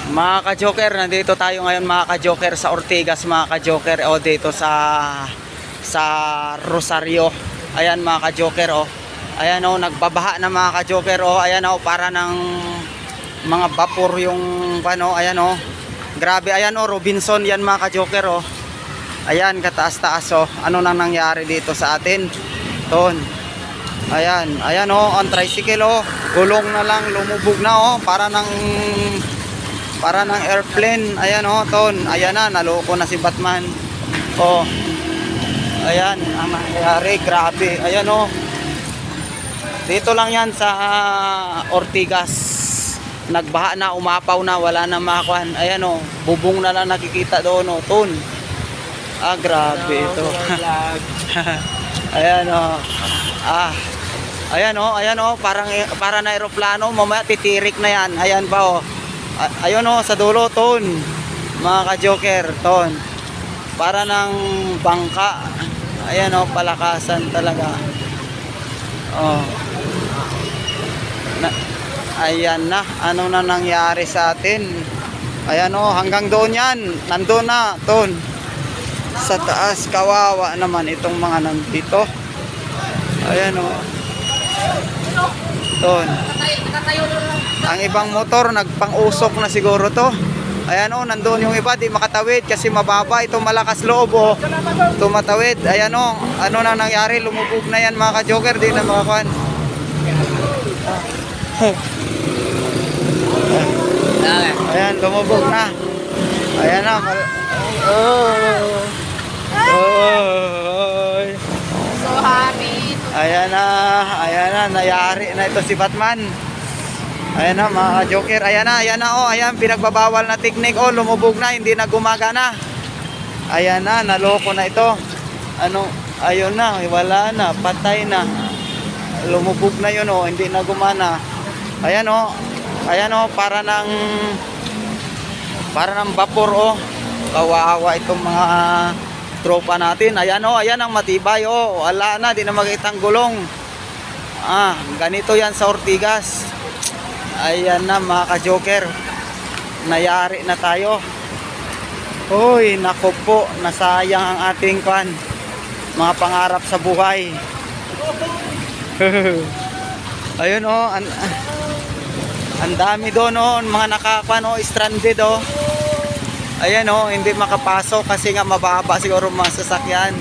Mga ka-joker, nandito tayo ngayon mga ka-joker sa Ortigas mga ka-joker o dito sa Rosario. Ayan mga ka-joker o. Ayan o, nagbabaha na mga ka-joker o. Ayan o, para ng mga vapor yung ano, ayan o. Grabe, ayan o, Robinson yan mga ka-joker o. Ayan, kataas-taas o. Ano nang nangyari dito sa atin? Ton. Ayan, ayan o, ang tricycle o. Gulong na lang, lumubog na o. Para ng airplane. Ayan o, ton. Ayan na, naloko na si Batman. O. Ayan, ang nangyari. Grabe. Ayan o. Dito lang yan sa Ortigas. Nagbaha na, umapaw na, wala na makakuan. Ayan o, bubong na lang nakikita doon o, ton. Ah, grabe ito. Ayan o. Ayan o, para na eroplano, mamaya titirik na yan. Ayan pa o. Ayun o, sa dulo, ton. Mga ka-joker, ton. Para ng bangka. Ayan o, palakasan talaga. Oh. Ayan na, ano na nangyari sa atin. Ayan o, hanggang doon yan. Nandun na, ton. Sa taas, kawawa naman itong mga nandito. Ayan o. Ton. Ang ibang motor nagpang-usok na siguro to. Ayan o, nandoon yung iba di makatawid kasi mababa. Ito malakas loob o. Tumatawid. Ayan o, ano na nangyari? Lumubog na yan mga ka-joker. Di na makakuan. Ayan, lumubog na. Ayan na. So happy. Ayan na, nayari na ito si Batman. Ayan na mga joker, ayan na oh, ayan, pinagbabawal na technique, oh, lumubog na, hindi na gumagana. Ayan na, naloko na ito. Ano, ayun na, wala na, patay na. Lumubog na yun, oh, hindi na gumana. Ayan oh, para ng vapor, oh. Kawawa itong mga tropa natin. Ayan oh, ayan ang matibay oh. Wala na, di na makitang gulong. Ganito yan sa Ortigas. Ayan na mga ka-joker. Nayari na tayo. Hoy, nako po, nasayang ang ating mga pangarap sa buhay. Ayun oh, ang dami doon oh, mga stranded oh. Ayan oh, hindi makapasok kasi nga mababa siguro mga sasakyan.